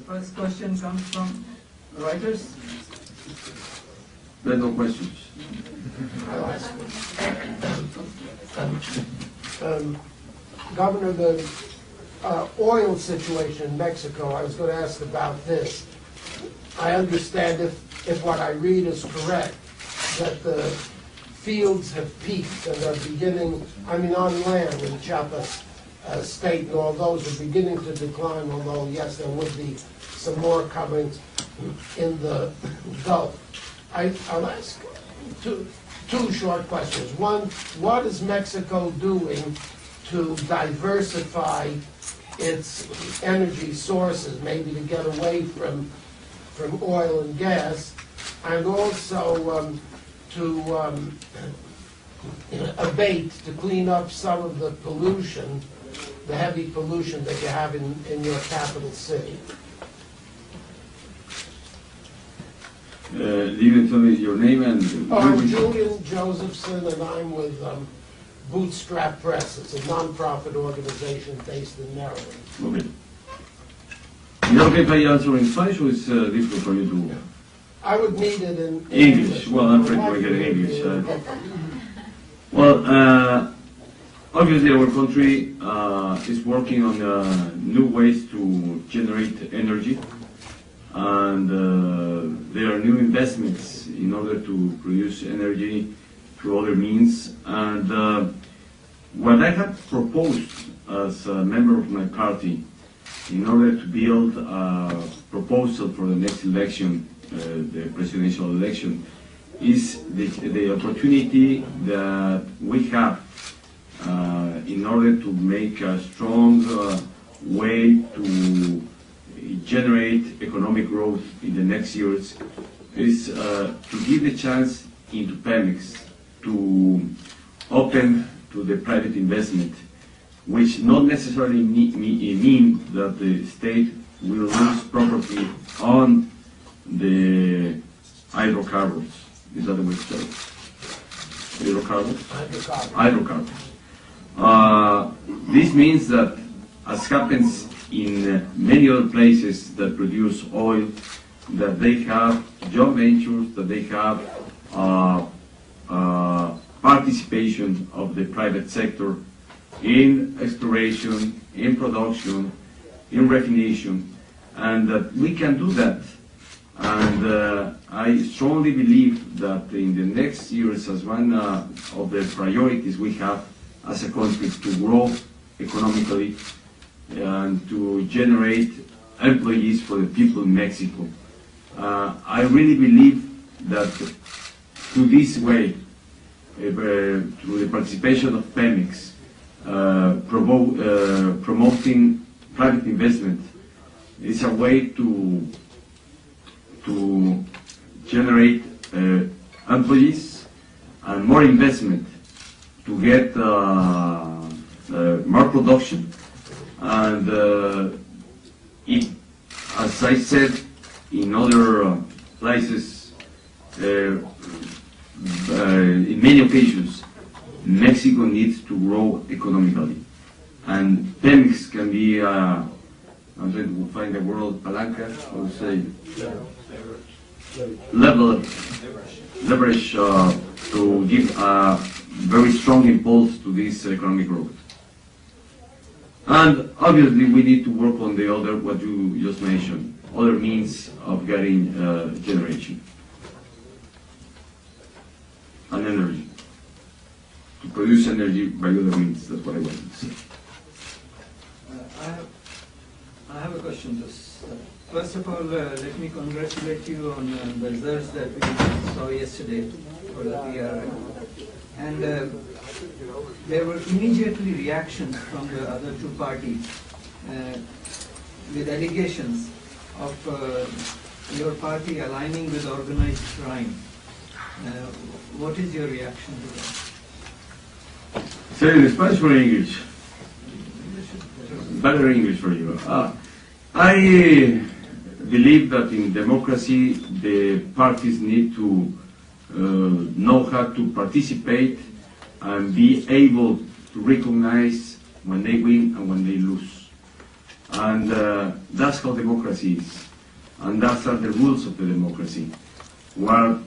first question comes from Reuters. There are no questions. Governor, the oil situation in Mexico, I was going to ask about this. I understand if what I read is correct, that the fields have peaked and are beginning, I mean on land in Chiapas state, and all those are beginning to decline, although yes, there would be some more coming in the Gulf. I'll ask two short questions. One, what is Mexico doing to diversify its energy sources, maybe to get away from oil and gas, and also to abate, to clean up some of the pollution, the heavy pollution that you have in your capital city? You can tell me your name and... I'm Julian Josephson, and I'm with Bootstrap Press. It's a non-profit organization based in Maryland. Okay. Is it okay if I answer in Spanish, or is difficult for you to... I would need it in English. Well, I'm afraid we're getting English. Well, obviously our country is working on new ways to generate energy, and there are new investments in order to produce energy through other means. And what I have proposed as a member of my party in order to build a proposal for the next election, the presidential election, is the opportunity that we have in order to make a strong way to generate economic growth in the next years, is to give the chance into Pemex to open to the private investment, which not necessarily mean that the state will lose property on the hydrocarbons. Is that the way to say it? Hydrocarbons. This means that, as happens in many other places that produce oil, that they have joint ventures, that they have participation of the private sector in exploration, in production, in refination, and that we can do that. And I strongly believe that in the next years, as one of the priorities we have as a country, to grow economically and to generate employees for the people in Mexico. I really believe that through this way, through the participation of Pemex, promoting private investment, is a way to generate employees and more investment, to get more production. And as I said in other places, in many occasions, Mexico needs to grow economically. And Pemex can be, I'm trying to find the word, palanca, I would say, leverage to give a very strong impulse to this economic growth. And obviously we need to work on the other, what you just mentioned, other means of getting generation and energy. To produce energy by other means, that's what I wanted to say. I have a question. First of all, let me congratulate you on the results that we saw yesterday for the PRI. And there were immediately reactions from the other two parties with allegations of your party aligning with organized crime. What is your reaction to that? Say it in Spanish or English? Better English for you. I believe that in democracy the parties need to know how to participate and be able to recognize when they win and when they lose. And that's how democracy is. And those are the rules of the democracy. What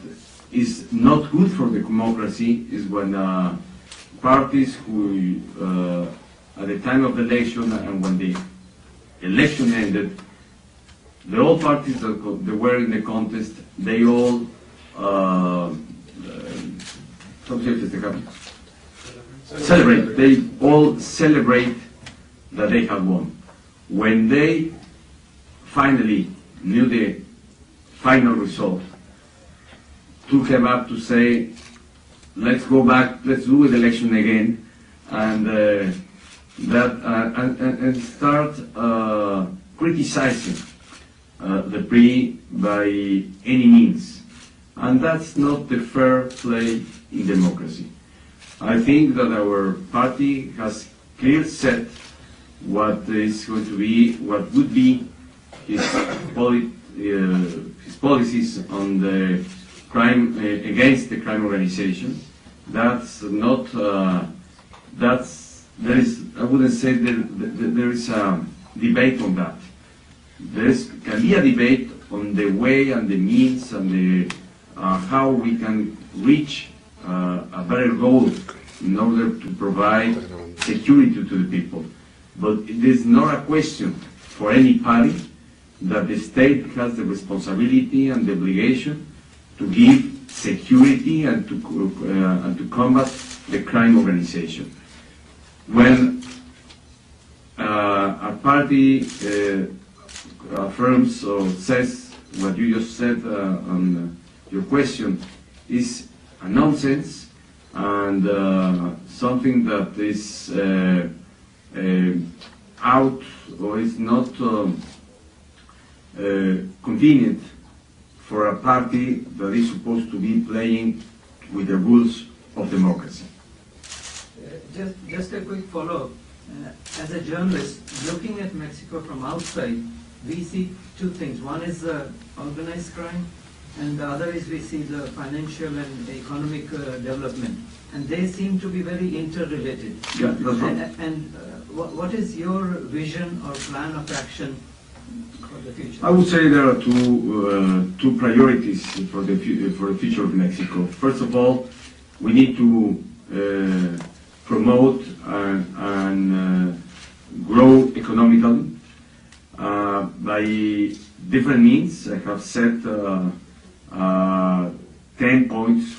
is not good for the democracy is when parties who, at the time of the election and when the election ended, the all parties that were in the contest, they all celebrate. They all celebrate that they have won. When they finally knew the final result, took them up to say, let's go back, let's do the election again, and start criticizing the PRI by any means. And that's not the fair play in democracy. I think that our party has clearly set what is going to be, what would be his policies on the crime, against the crime organization. That's not, there is, I wouldn't say there is a debate on that. There can be a debate on the way and the means and the, how we can reach a better goal in order to provide security to the people. But it is not a question for any party that the state has the responsibility and the obligation to give security and to combat the crime organization. When a party affirms or says what you just said on your question is a nonsense and something that is out or is not convenient for a party that is supposed to be playing with the rules of democracy. Just a quick follow-up. As a journalist, looking at Mexico from outside, we see two things. One is the organized crime, and the other is we see the financial and economic development. And they seem to be very interrelated. Yeah, that's right. And what is your vision or plan of action for the future? I would say there are two priorities for the future of Mexico. First of all, we need to promote and grow economically by different means. I have set 10 points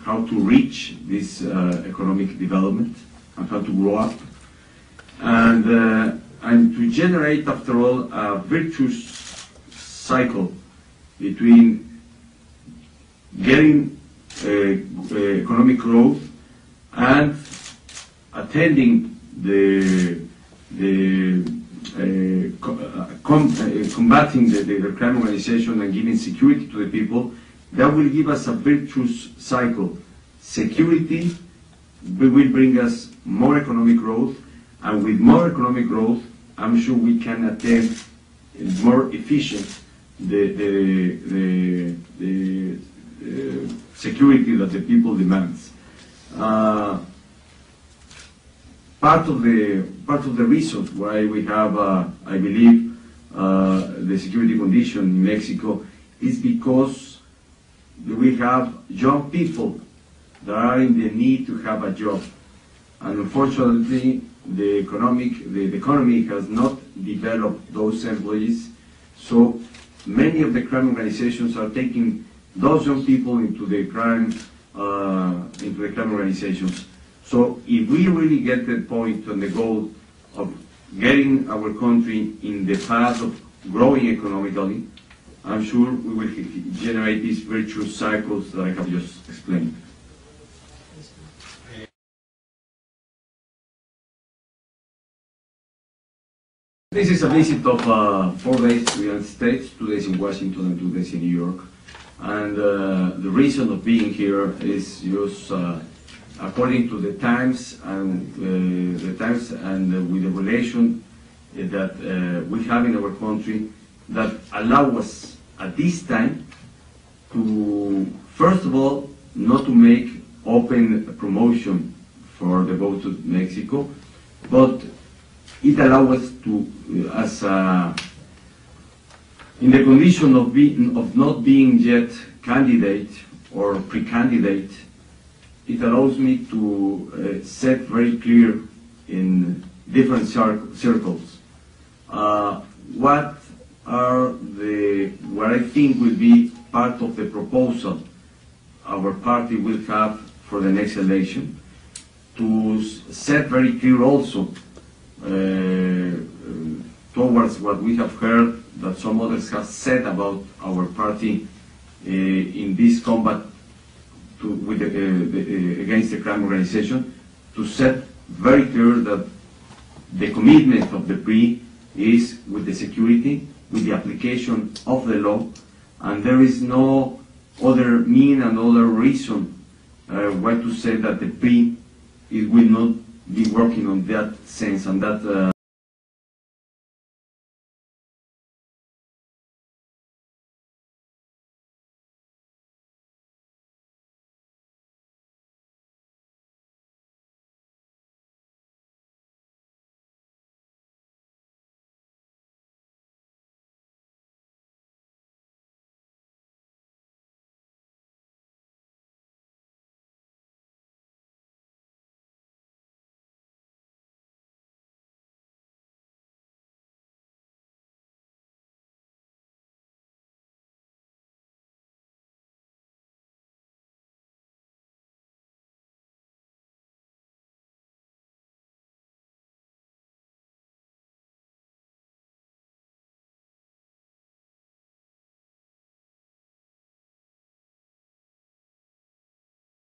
how to reach this economic development and how to grow up, and to generate, after all, a virtuous cycle between getting economic growth and attending combating the crime organization and giving security to the people. That will give us a virtuous cycle. Security will bring us more economic growth, and with more economic growth, I'm sure we can attend more efficient the security that the people demands. Part of the reasons why we have, I believe, the security condition in Mexico is because we have young people that are in the need to have a job, and unfortunately, the economy has not developed those employees. So many of the crime organizations are taking those young people into the crime organizations. So if we really get the point and the goal of getting our country in the path of growing economically, I'm sure we will generate these virtuous cycles that I have just explained. This is a visit of 4 days to the United States, 2 days in Washington and 2 days in New York. And the reason of being here is just according to the times and with the relation that we have in our country that allow us at this time to, first of all, not to make open promotion for the vote to Mexico, but it allows us to, in the condition of not being yet candidate or pre-candidate, it allows me to set very clear in different circles what I think will be part of the proposal our party will have for the next election, to set very clear also towards what we have heard that some others have said about our party in this combat against the crime organization, to set very clear that the commitment of the PRI is with the security, with the application of the law, and there is no other mean and other reason why to say that the PRI will not be working on that sense and that